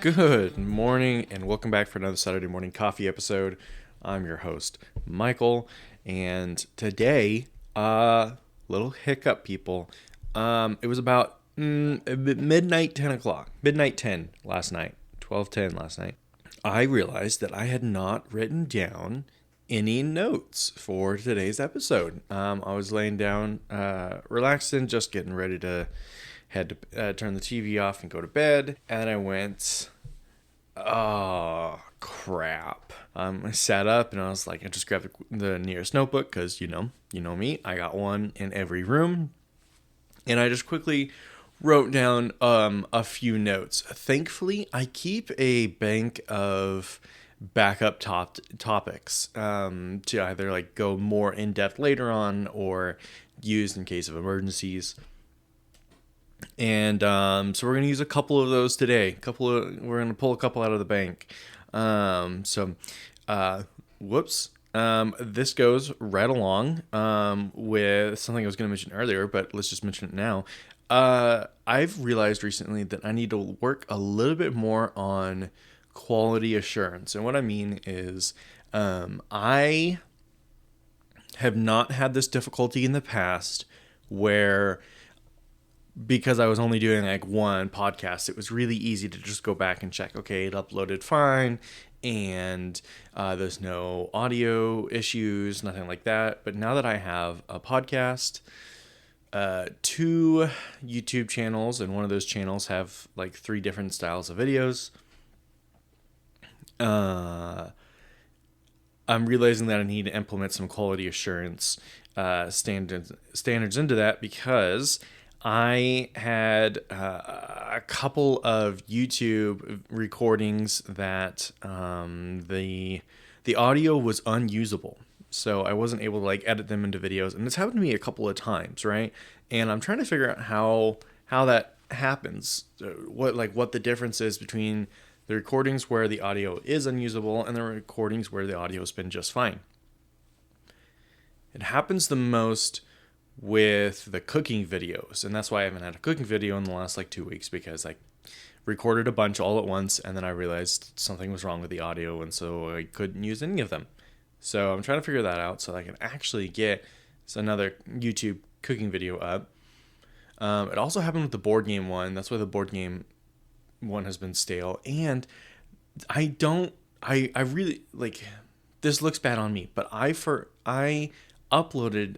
Good morning, and welcome back for another Saturday morning coffee episode. I'm your host, Michael, and today, little hiccup, people. It was about midnight, 10 o'clock, midnight 10 last night, 12:10 last night. I realized that I had not written down any notes for today's episode. I was laying down, relaxing, just getting ready to had to turn the TV off and go to bed. And then I went, oh, crap. I sat up and I was like, I just grabbed the nearest notebook because, you know me. I got one in every room. And I just quickly wrote down a few notes. Thankfully, I keep a bank of backup topics to either like go more in depth later on or used in case of emergencies. And so we're gonna use a couple of those today. We're gonna pull a couple out of the bank. Whoops. This goes right along with something I was gonna mention earlier, but let's just mention it now. I've realized recently that I need to work a little bit more on quality assurance, and what I mean is, I have not had this difficulty in the past where, because I was only doing like one podcast, it was really easy to just go back and check, okay, it uploaded fine, and there's no audio issues, nothing like that. But now that I have a podcast, two YouTube channels, and one of those channels have like 3 different styles of videos, I'm realizing that I need to implement some quality assurance standards into that, because I had a couple of YouTube recordings that the audio was unusable, so I wasn't able to like edit them into videos, and it's happened to me a couple of times, right? And I'm trying to figure out how that happens, what the difference is between the recordings where the audio is unusable and the recordings where the audio has been just fine. It happens the most with the cooking videos, and that's why I haven't had a cooking video in the last like 2 weeks, because I recorded a bunch all at once and then I realized something was wrong with the audio, and so I couldn't use any of them. So I'm trying to figure that out so that I can actually get another YouTube cooking video up. It also happened with the board game one. That's why the board game one has been stale, and I really, like, this looks bad on me, but I uploaded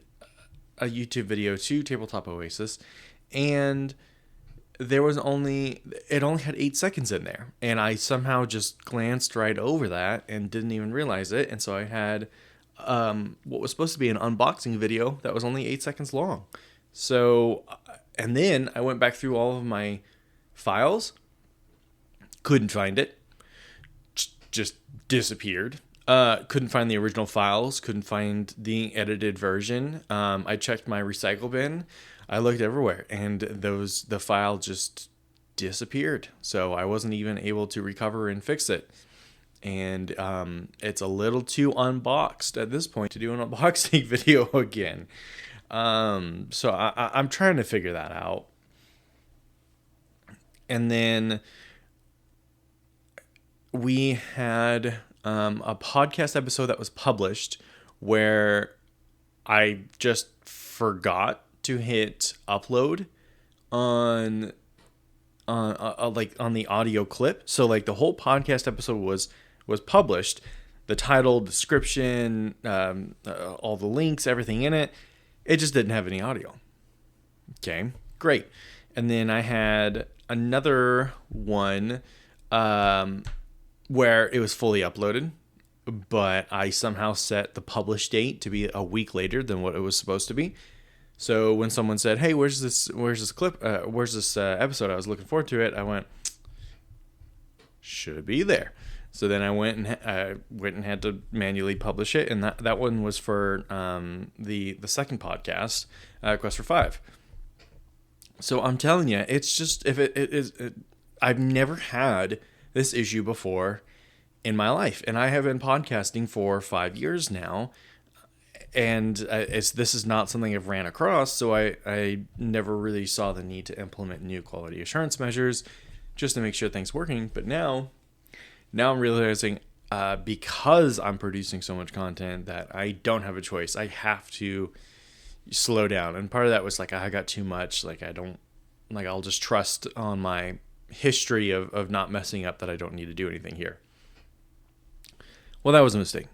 a YouTube video to Tabletop Oasis, and it only had 8 seconds in there, and I somehow just glanced right over that and didn't even realize it. And so I had what was supposed to be an unboxing video that was only 8 seconds long. So, and then I went back through all of my files, couldn't find it, just disappeared. Couldn't find the original files, couldn't find the edited version. I checked my recycle bin, I looked everywhere, and the file just disappeared. So I wasn't even able to recover and fix it. And it's a little too unboxed at this point to do an unboxing video again. So I'm trying to figure that out. And then we had a podcast episode that was published where I just forgot to hit upload on the audio clip. So like the whole podcast episode was published, the title, description, all the links, everything in it. It just didn't have any audio. Okay, great. And then I had another one where it was fully uploaded, but I somehow set the publish date to be a week later than what it was supposed to be. So when someone said, "Hey, where's this clip? Where's this episode? I was looking forward to it." I went, "Should it be there?" So then I went and had to manually publish it, and that one was for the second podcast, Quest for 5. So I'm telling you, it's just, if it is, I've never had this issue before in my life, and I have been podcasting for 5 years now, and this is not something I've ran across, so I never really saw the need to implement new quality assurance measures. just to make sure things working. But now I'm realizing, because I'm producing so much content, that I don't have a choice. I have to slow down. And part of that was like, I got too much. Like, I don't, like, I'll just trust on my history of not messing up, that I don't need to do anything here. Well, that was a mistake.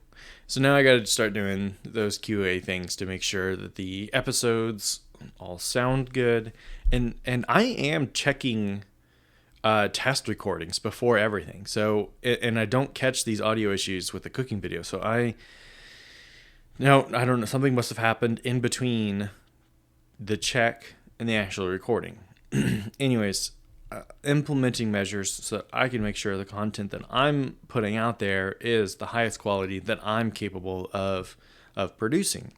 So now I got to start doing those QA things to make sure that the episodes all sound good. And I am checking test recordings before everything. So, and I don't catch these audio issues with the cooking video. So I don't know. Something must have happened in between the check and the actual recording. Anyways, implementing measures so that I can make sure the content that I'm putting out there is the highest quality that I'm capable of producing.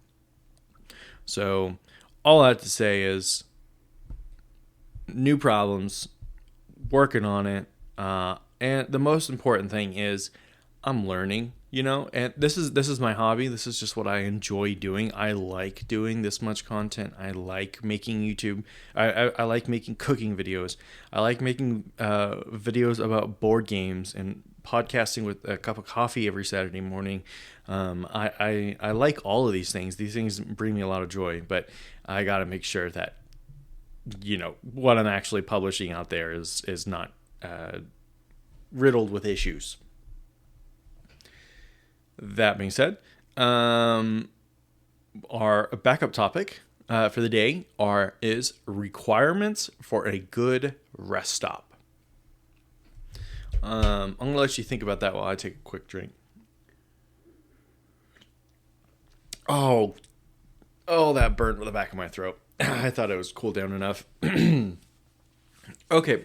So all I have to say is, new problems, working on it, and the most important thing is I'm learning, and this is my hobby. This is just what I enjoy doing. I like doing this much content. I like making YouTube. I like making cooking videos. I like making videos about board games and podcasting with a cup of coffee every Saturday morning. I like all of these things. These things bring me a lot of joy, but I got to make sure that what I'm actually publishing out there is not riddled with issues. That being said, our backup topic for the day is requirements for a good rest stop. I'm going to let you think about that while I take a quick drink. Oh, that burnt the back of my throat. I thought it was cooled down enough. Okay.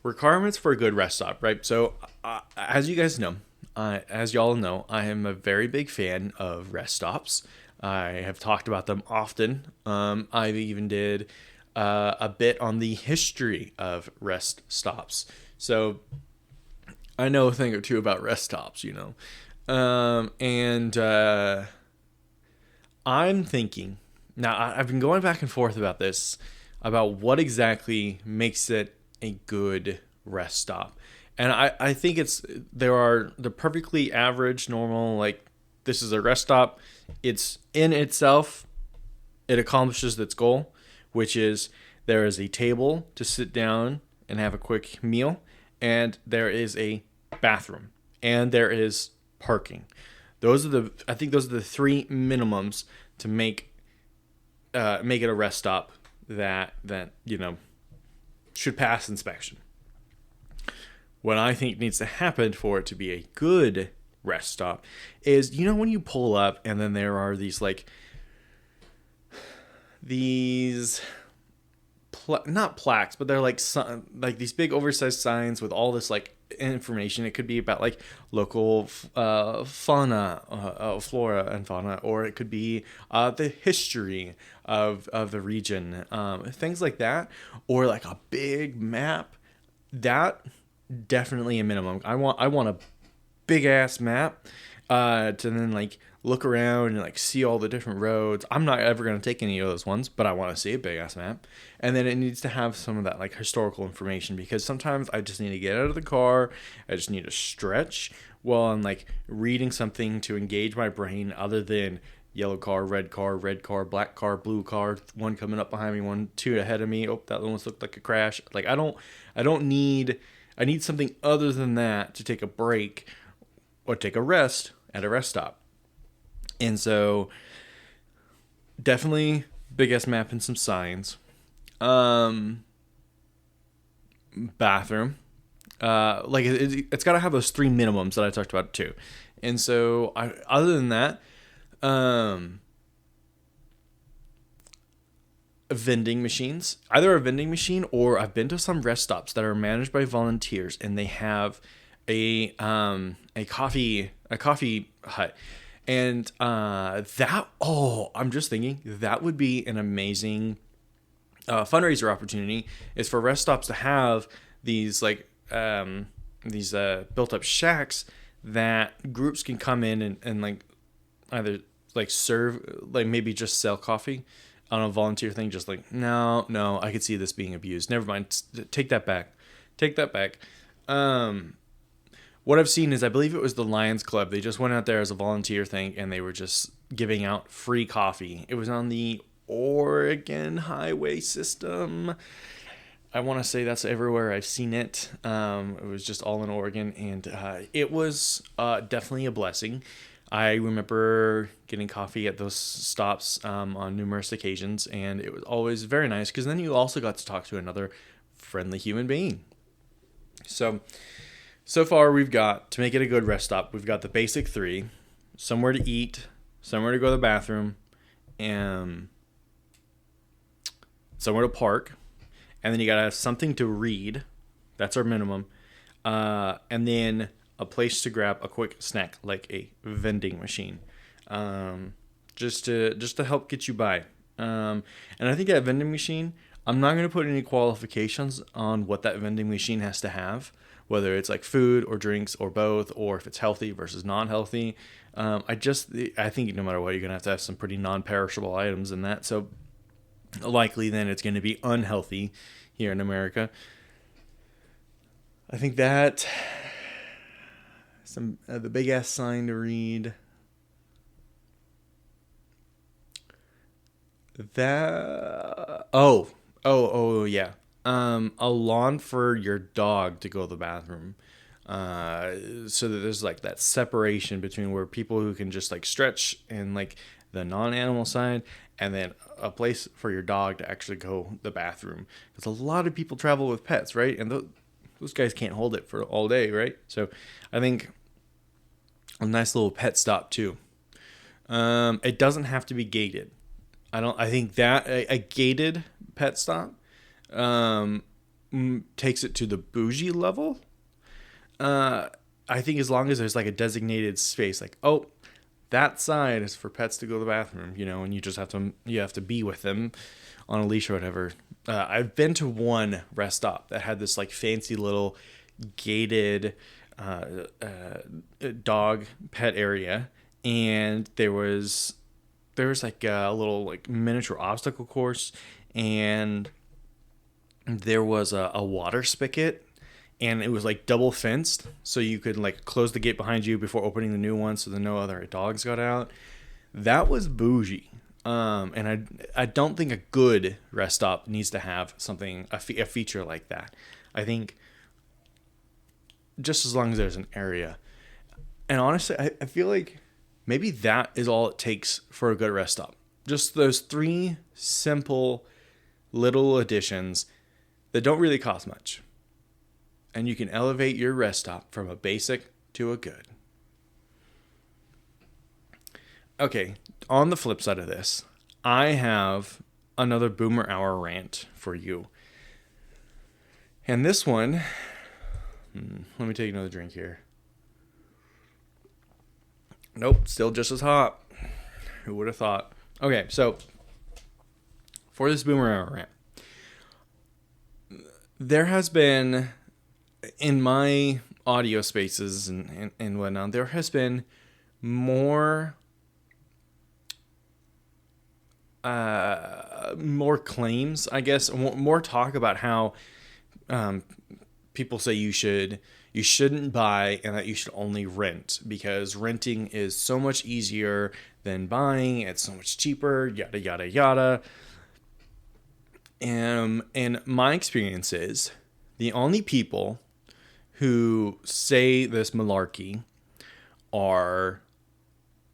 Requirements for a good rest stop, right? So, as you guys know, as y'all know, I am a very big fan of rest stops. I have talked about them often. I even did a bit on the history of rest stops. So I know a thing or two about rest stops, and I'm thinking, now I've been going back and forth about this, about what exactly makes it a good rest stop. And I think they're perfectly average, normal, like, this is a rest stop. It's in itself, it accomplishes its goal, which is there is a table to sit down and have a quick meal, and there is a bathroom, and there is parking. I think those are the three minimums to make it a rest stop that should pass inspection. What I think needs to happen for it to be a good rest stop is, when you pull up and then there are these not plaques, but they're like these big oversized signs with all this information. It could be about local fauna, flora and fauna, or it could be the history of the region, things like that, or like a big map. That definitely a minimum. I want a big ass map to then look around and see all the different roads. I'm not ever going to take any of those ones, but I want to see a big ass map. And then it needs to have some of that historical information, because sometimes I just need to get out of the car. I just need to stretch while I'm reading something to engage my brain, other than yellow car, red car, black car, blue car, one coming up behind me, two ahead of me. Oh, that one looked like a crash. I need something other than that to take a break or take a rest at a rest stop. And so definitely big ass map and some signs. Bathroom. It's got to have those three minimums that I talked about too. And so other than that, vending machines, either a vending machine, or I've been to some rest stops that are managed by volunteers, and they have a coffee hut. And I'm just thinking that would be an amazing fundraiser opportunity, is for rest stops to have these built up shacks that groups can come in and either serve, maybe just sell coffee on a volunteer thing. Just no, I could see this being abused. Never mind, take that back. Take that back. What I've seen is, I believe it was the Lions Club. They just went out there as a volunteer thing, and they were just giving out free coffee. It was on the Oregon highway system. I want to say that's everywhere I've seen it. It was just all in Oregon, and it was definitely a blessing. I remember getting coffee at those stops on numerous occasions, and it was always very nice because then you also got to talk to another friendly human being. So far we've got, to make it a good rest stop, we've got the basic three: somewhere to eat, somewhere to go to the bathroom, and somewhere to park. And then you gotta have something to read. That's our minimum. And then a place to grab a quick snack, like a vending machine, just to help get you by. And I think that vending machine, I'm not gonna put any qualifications on what that vending machine has to have, whether it's like food or drinks or both, or if it's healthy versus non-healthy. I think no matter what, you're gonna have to have some pretty non-perishable items in that. So likely then it's going to be unhealthy here in America. I think that the big ass sign to read. That yeah. A lawn for your dog to go to the bathroom. So that there's like that separation between where people who can just like stretch and like the non-animal side, and then a place for your dog to actually go to the bathroom. Because a lot of people travel with pets, right? And those guys can't hold it for all day, right? So I think a nice little pet stop too. It doesn't have to be gated. I think that a gated pet stop takes it to the bougie level. I think as long as there's like a designated space, like, oh, that side is for pets to go to the bathroom, and you have to be with them on a leash or whatever. I've been to one rest stop that had this like fancy little gated dog pet area, and there was like a little like miniature obstacle course, and there was a water spigot. And it was like double fenced, so you could like close the gate behind you before opening the new one, so that no other dogs got out. That was bougie, and I don't think a good rest stop needs to have a feature like that. I think just as long as there's an area, and honestly, I feel like maybe that is all it takes for a good rest stop. Just those three simple little additions that don't really cost much. And you can elevate your rest stop from a basic to a good. Okay, on the flip side of this, I have another Boomer Hour rant for you. And this one, let me take another drink here. Nope, still just as hot. Who would have thought? Okay, so for this Boomer Hour rant, there has been, in my audio spaces and whatnot, there has been more claims, I guess, more talk about how people say you shouldn't buy and that you should only rent, because renting is so much easier than buying. It's so much cheaper, yada, yada, yada. And my experience is the only people who say this malarkey are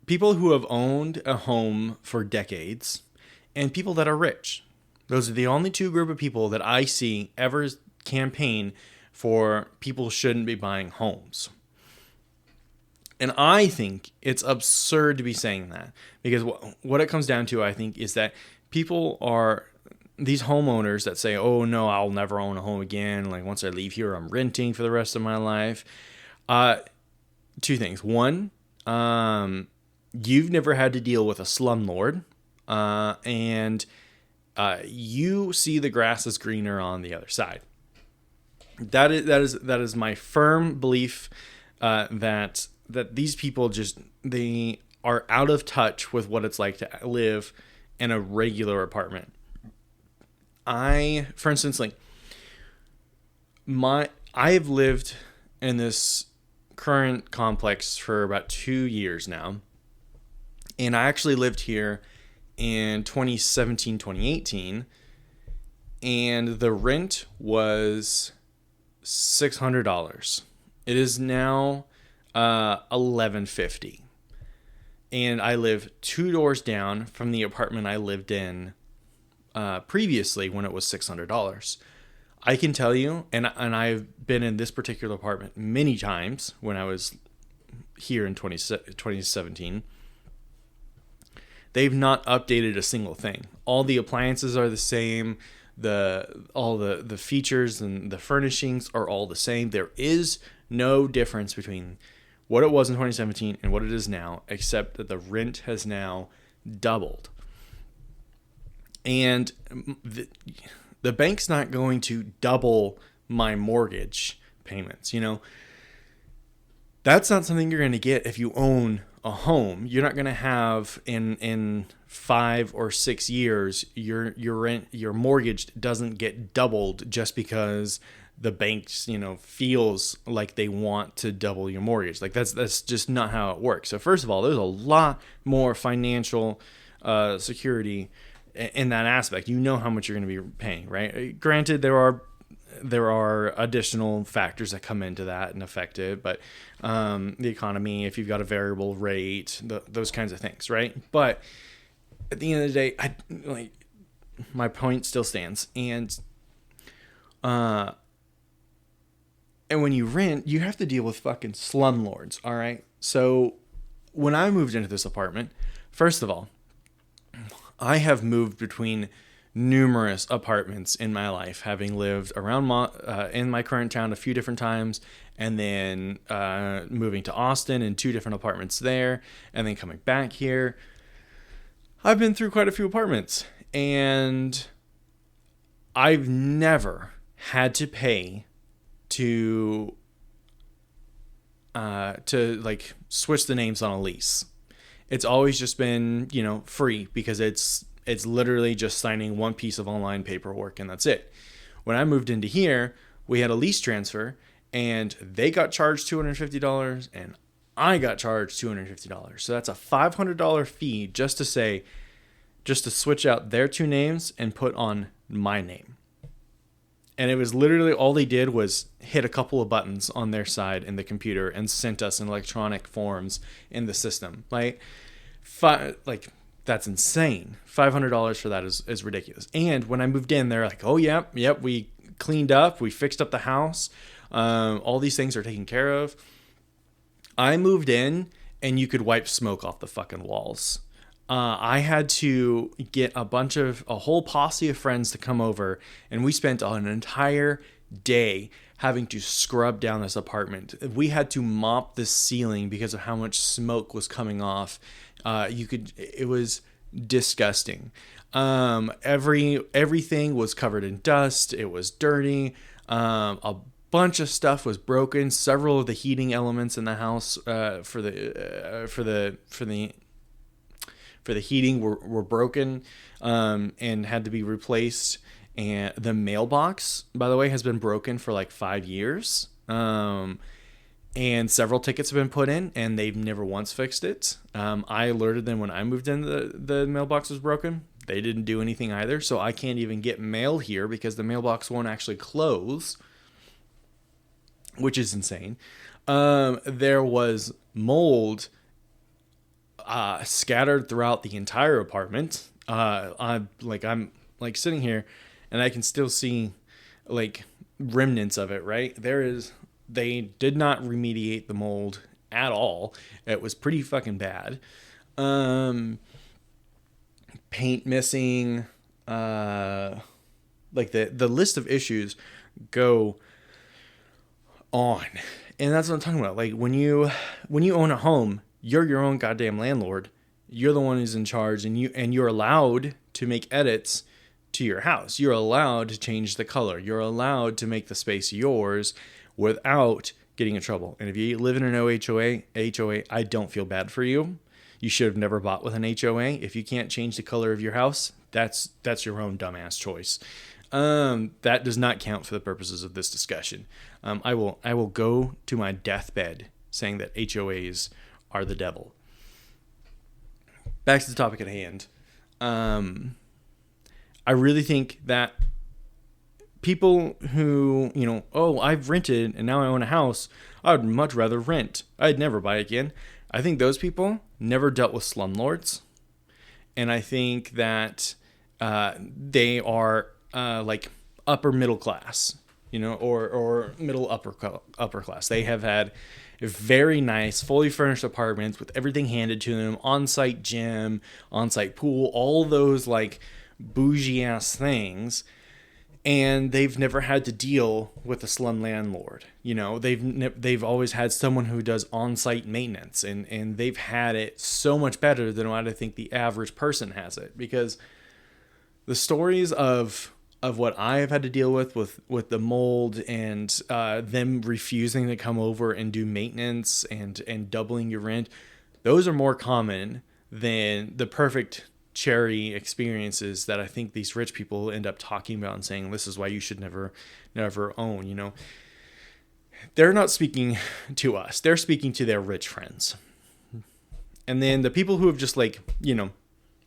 people who have owned a home for decades and people that are rich. Those are the only two group of people that I see ever campaign for people shouldn't be buying homes. And I think it's absurd to be saying that, because what it comes down to, I think, is that people are these homeowners that say, oh no, I'll never own a home again. Like, once I leave here, I'm renting for the rest of my life. Two things. One, you've never had to deal with a slumlord, and you see the grass is greener on the other side. That is my firm belief, that these people they are out of touch with what it's like to live in a regular apartment. For instance, like, I've lived in this current complex for about 2 years now. And I actually lived here in 2017, 2018. And the rent was $600. It is now $1,150. And I live 2 doors down from the apartment I lived in previously when it was $600. I can tell you, and I've been in this particular apartment many times when I was here in 2017. They've not updated a single thing. All the appliances are the same. All the features and the furnishings are all the same. There is no difference between what it was in 2017 and what it is now, except that the rent has now doubled. And the bank's not going to double my mortgage payments. That's not something you're going to get if you own a home. You're not going to have in 5 or 6 years your mortgage doesn't get doubled just because the banks feels like they want to double your mortgage. Like that's just not how it works. So first of all, there's a lot more financial security in that aspect. How much you're going to be paying, right? Granted, there are additional factors that come into that and affect it, but the economy, if you've got a variable rate, those kinds of things, right? But at the end of the day, my point still stands, and when you rent, you have to deal with fucking slumlords, all right? So when I moved into this apartment, first of all, I have moved between numerous apartments in my life, having lived around in my current town a few different times, and then moving to Austin in 2 different apartments there, and then coming back here. I've been through quite a few apartments, and I've never had to pay to switch the names on a lease. It's always just been, free, because it's literally just signing one piece of online paperwork and that's it. When I moved into here, we had a lease transfer and they got charged $250 and I got charged $250. So that's a $500 fee just to switch out their 2 names and put on my name. And it was literally all they did was hit a couple of buttons on their side in the computer and sent us in electronic forms in the system. That's insane. $500 for that is ridiculous. And when I moved in, they're like, oh, yep, we cleaned up. We fixed up the house. All these things are taken care of. I moved in and you could wipe smoke off the fucking walls. I had to get a whole posse of friends to come over, and we spent an entire day having to scrub down this apartment. We had to mop the ceiling because of how much smoke was coming off. It was disgusting. Everything was covered in dust. It was dirty. A bunch of stuff was broken. Several of the heating elements in the house for the heating were broken and had to be replaced. And the mailbox, by the way, has been broken for like 5 years. And several tickets have been put in and they've never once fixed it. I alerted them when I moved in the mailbox was broken. They didn't do anything either. So I can't even get mail here because the mailbox won't actually close, which is insane. There was mold scattered throughout the entire apartment. I'm sitting here and I can still see remnants of it, right? They did not remediate the mold at all. It was pretty fucking bad. Paint missing, the list of issues go on. And that's what I'm talking about. Like when you own a home, you're your own goddamn landlord. You're the one who's in charge, and you're allowed to make edits to your house. You're allowed to change the color. You're allowed to make the space yours without getting in trouble. And if you live in an HOA, I don't feel bad for you. You should have never bought with an HOA. If you can't change the color of your house, that's your own dumbass choice. That does not count for the purposes of this discussion. I will go to my deathbed saying that HOAs are the devil. Back to the topic at hand. I really think that people who, I've rented and now I own a house, I would much rather rent. I'd never buy again. I think those people never dealt with slumlords. And I think that they are like upper middle class, or middle upper class. They have had very nice, fully furnished apartments with everything handed to them, on-site gym, on-site pool, all those like bougie ass things. And they've never had to deal with a slum landlord. They've always had someone who does on-site maintenance, and they've had it so much better than what I think the average person has it. Because the stories of what I have had to deal with the mold and them refusing to come over and do maintenance and doubling your rent, those are more common than the perfect cherry experiences that I think these rich people end up talking about and saying, this is why you should never own. They're not speaking to us. They're speaking to their rich friends. And then the people who have just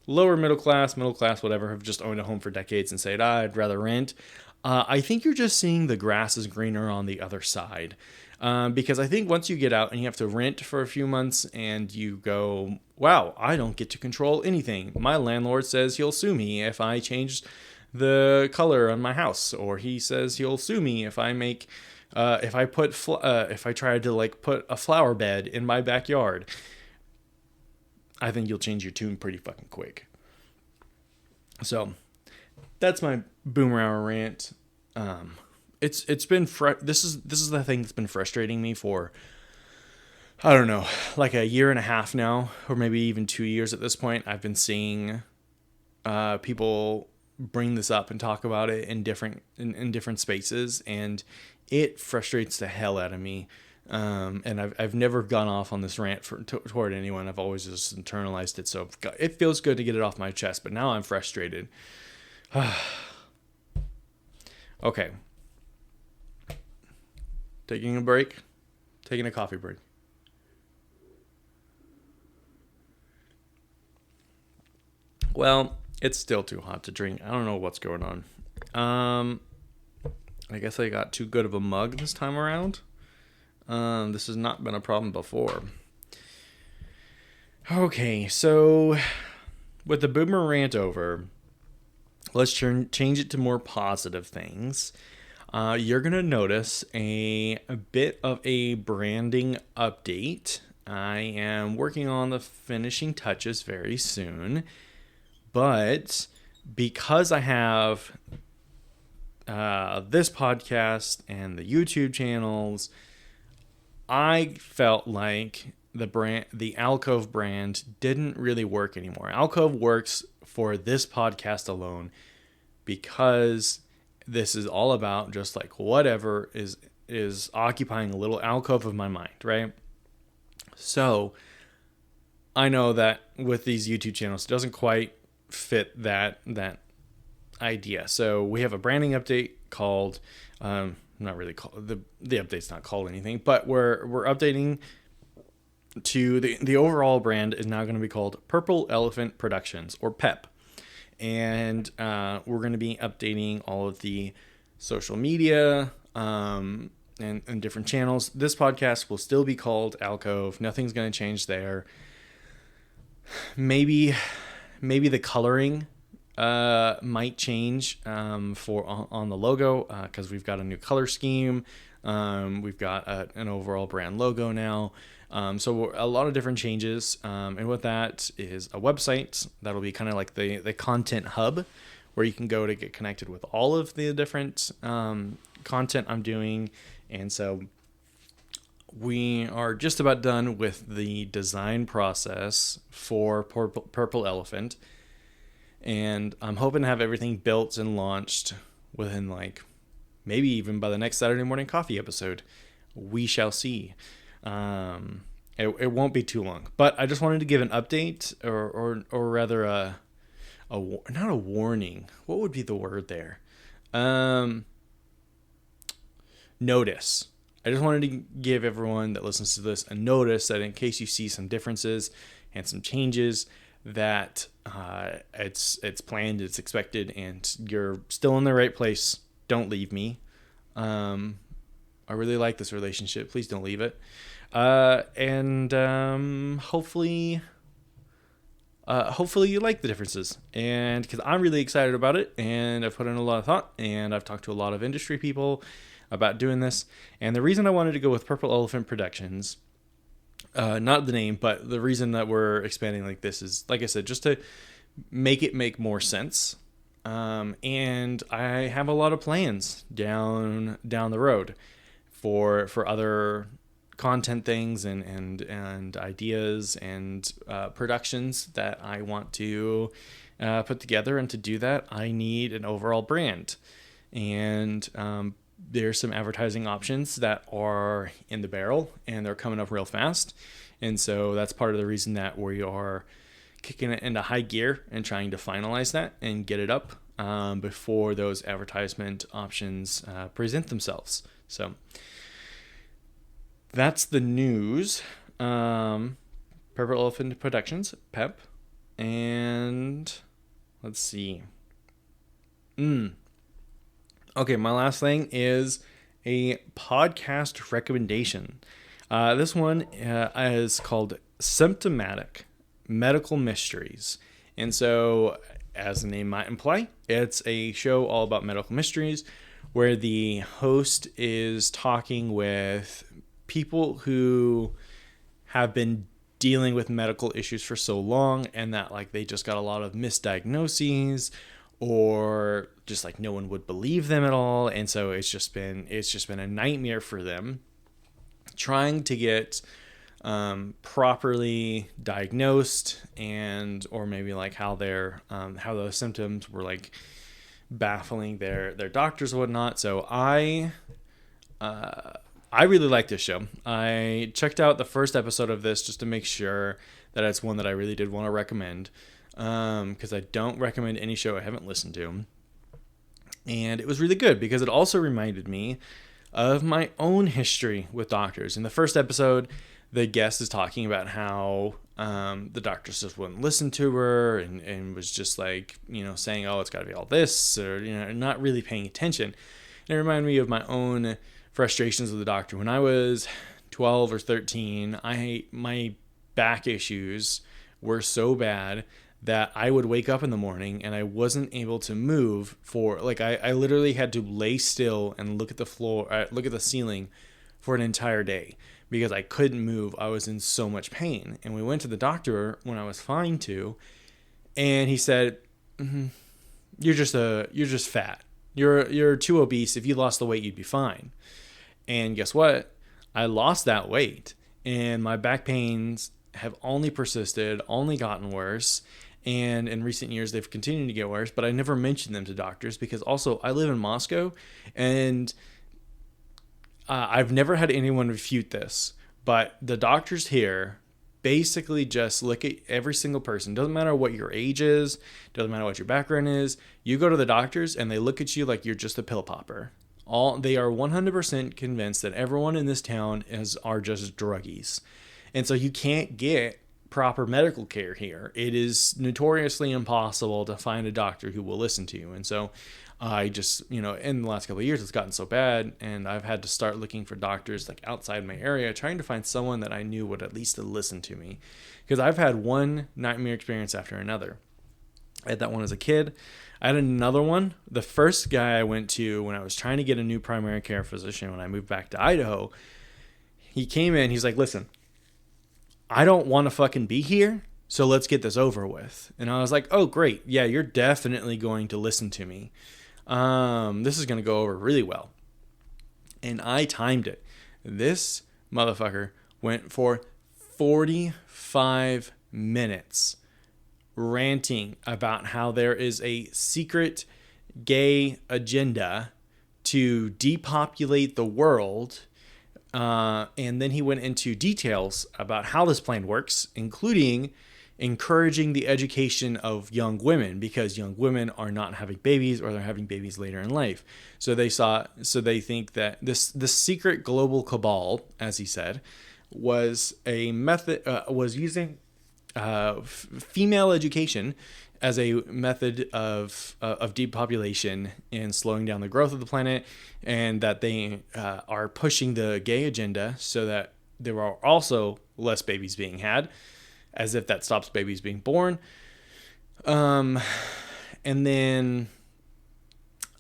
lower middle class, whatever, have just owned a home for decades and said, I'd rather rent. I think you're just seeing the grass is greener on the other side. Because I think once you get out and you have to rent for a few months and you go, wow, I don't get to control anything. My landlord says he'll sue me if I change the color on my house, or he says he'll sue me if I make, if I try to put a flower bed in my backyard. I think you'll change your tune pretty fucking quick. So that's my boomer hour rant. It's been this is the thing that's been frustrating me for, I don't know, like a year and a half now, or maybe even 2 years at this point. I've been seeing people bring this up and talk about it in different spaces, and it frustrates the hell out of me. And I've never gone off on this rant toward anyone. I've always just internalized it, so it feels good to get it off my chest. But now I'm frustrated. Okay. Taking a coffee break. Well, it's still too hot to drink. I don't know what's going on. I guess I got too good of a mug this time around. This has not been a problem before. Okay, so with the boomer rant over, let's change it to more positive things. You're going to notice a bit of a branding update. I am working on the finishing touches very soon, but because I have this podcast and the YouTube channels, I felt like the Alcove brand didn't really work anymore. Alcove works for this podcast alone because this is all about just whatever is occupying a little alcove of my mind, right? So I know that with these YouTube channels, it doesn't quite fit that idea. So we have a branding update called, not really called, the update's not called anything, but we're updating to the overall brand is now going to be called Purple Elephant Productions, or PEP. And we're going to be updating all of the social media and different channels. This podcast will still be called Alcove. Nothing's going to change there. Maybe the coloring might change on the logo because we've got a new color scheme. We've got an overall brand logo now. So a lot of different changes. And with that is a website that'll be kind of like the content hub where you can go to get connected with all of the different content I'm doing. And so we are just about done with the design process for Purple Elephant. And I'm hoping to have everything built and launched within maybe even by the next Saturday morning coffee episode. We shall see. It won't be too long, but I just wanted to give an update or rather not a warning. What would be the word there? Um, Notice. I just wanted to give everyone that listens to this a notice that in case you see some differences and some changes, that it's planned, it's expected, and you're still in the right place. Don't leave me. I really like this relationship. Please don't leave it. And hopefully you like the differences, and because I'm really excited about it, and I've put in a lot of thought, and I've talked to a lot of industry people about doing this. And the reason I wanted to go with Purple Elephant Productions, not the name, but the reason that we're expanding like this is, like I said, just to make it make more sense. And I have a lot of plans down the road for other content things and ideas and productions that I want to put together. And to do that, I need an overall brand. And there's some advertising options that are in the barrel, and they're coming up real fast. And so that's part of the reason that we are kicking it into high gear and trying to finalize that and get it up before those advertisement options present themselves. So that's the news. Purple Elephant Productions, PEP. And let's see. Okay, my last thing is a podcast recommendation. This one is called Symptomatic Medical Mysteries. And so, as the name might imply, it's a show all about medical mysteries where the host is talking with people who have been dealing with medical issues for so long, and that like they just got a lot of misdiagnoses, or just like no one would believe them at all. And so it's just been a nightmare for them trying to get properly diagnosed, and or maybe like how those symptoms were like baffling their doctors and whatnot. So I really like this show. I checked out the first episode of this just to make sure that it's one that I really did want to recommend, because I don't recommend any show I haven't listened to. And it was really good because it also reminded me of my own history with doctors. In the first episode, the guest is talking about how the doctors just wouldn't listen to her, and was just like, saying, oh, it's got to be all this, or, not really paying attention. And it reminded me of my own frustrations with the doctor. When I was 12 or 13, my back issues were so bad that I would wake up in the morning and I wasn't able to move for, like, I literally had to lay still and look at the floor, look at the ceiling for an entire day because I couldn't move. I was in so much pain. And we went to the doctor when I was fine to, and he said, you're just fat. You're too obese. If you lost the weight, you'd be fine. And guess what? I lost that weight, and my back pains have only persisted, only gotten worse. And in recent years, they've continued to get worse, but I never mentioned them to doctors because also I live in Moscow, and I've never had anyone refute this, but the doctors here basically just look at every single person. Doesn't matter what your age is, doesn't matter what your background is. You go to the doctors and they look at you like you're just a pill popper. They are 100% convinced that everyone in this town are just druggies. And so you can't get proper medical care here. It is notoriously impossible to find a doctor who will listen to you. And so I just, in the last couple of years, it's gotten so bad, and I've had to start looking for doctors like outside my area, trying to find someone that I knew would at least listen to me, because I've had one nightmare experience after another. I had that one as a kid. I had another one. The first guy I went to when I was trying to get a new primary care physician when I moved back to Idaho, he came in, he's like, listen, I don't want to fucking be here, so let's get this over with. And I was like, oh, great. Yeah, you're definitely going to listen to me. This is going to go over really well. And I timed it. This motherfucker went for 45 minutes ranting about how there is a secret gay agenda to depopulate the world. And then he went into details about how this plan works, including encouraging the education of young women, because young women are not having babies, or they're having babies later in life. So they think that this secret global cabal, as he said, was a method, was using female education as a method of depopulation and slowing down the growth of the planet, and that they are pushing the gay agenda so that there are also less babies being had, as if that stops babies being born. And then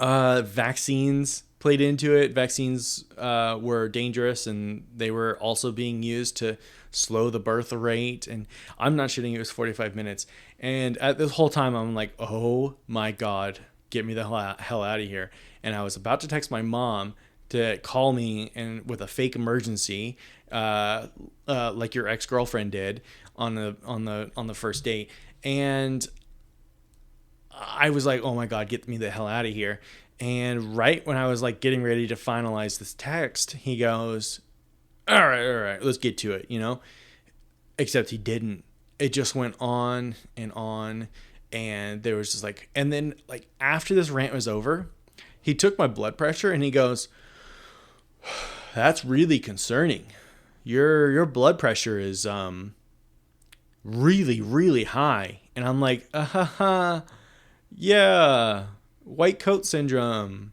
vaccines played into it. Vaccines were dangerous, and they were also being used to slow the birth rate. And I'm not shitting, it was 45 minutes. And at this whole time, I'm like, oh my God, get me the hell out of here. And I was about to text my mom to call me and with a fake emergency, like your ex-girlfriend did on the first date. And I was like, oh my God, get me the hell out of here. And right when I was like getting ready to finalize this text, he goes, all right, let's get to it, except he didn't. It just went on, and there was just like, and then like after this rant was over, he took my blood pressure and he goes, that's really concerning. Your blood pressure is really, really high. And I'm like, yeah, white coat syndrome.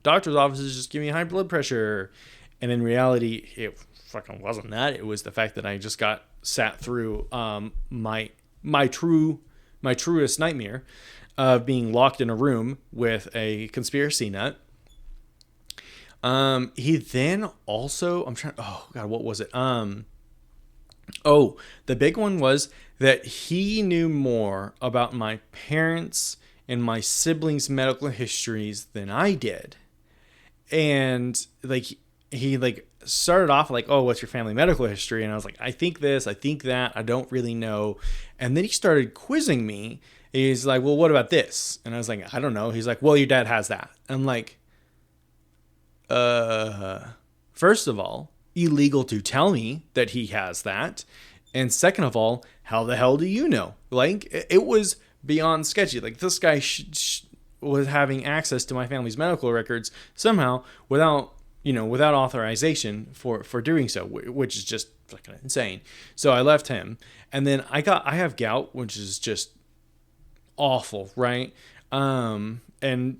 Doctor's offices just give me high blood pressure. And in reality, it fucking wasn't that. It was the fact that I just got sat through my truest nightmare of being locked in a room with a conspiracy nut. He then also, what was it? The big one was that he knew more about my parents and my siblings' medical histories than I did. And like, he like started off like, oh, what's your family medical history? And I was like, I think this, I think that, I don't really know. And then he started quizzing me. He's like, well, what about this? And I was like, I don't know. He's like, well, your dad has that. I'm like, first of all, illegal to tell me that he has that. And second of all, how the hell do you know? Like, it was beyond sketchy. Like, this guy was having access to my family's medical records somehow without authorization for doing so, which is just fucking insane. So I left him, and then I have gout, which is just awful, right? And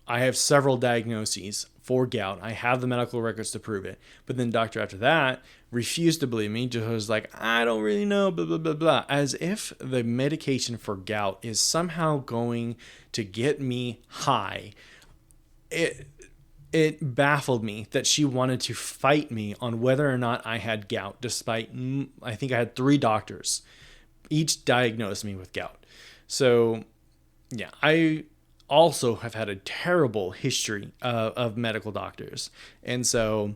I have several diagnoses for gout. I have the medical records to prove it. But then doctor after that refused to believe me, just was like, I don't really know, blah, blah, blah, blah. As if the medication for gout is somehow going to get me high. It baffled me that she wanted to fight me on whether or not I had gout, despite, I think I had 3 doctors. Each diagnosed me with gout. So, yeah, I also have had a terrible history of medical doctors. And so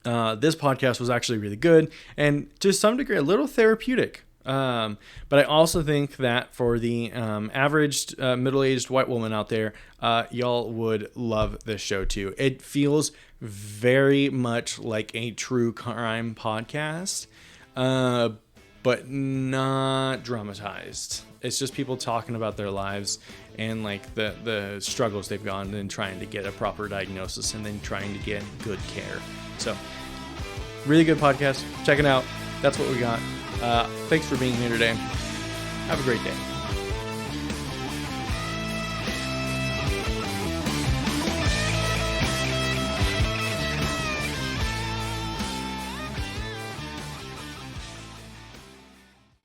this podcast was actually really good and to some degree a little therapeutic. But I also think that for the average middle-aged white woman out there, y'all would love this show too. It feels very much like a true crime podcast, but not dramatized. It's just people talking about their lives and like the struggles they've gone and trying to get a proper diagnosis and then trying to get good care. So really good podcast. Check it out. That's what we got. Thanks for being here today. Have a great day.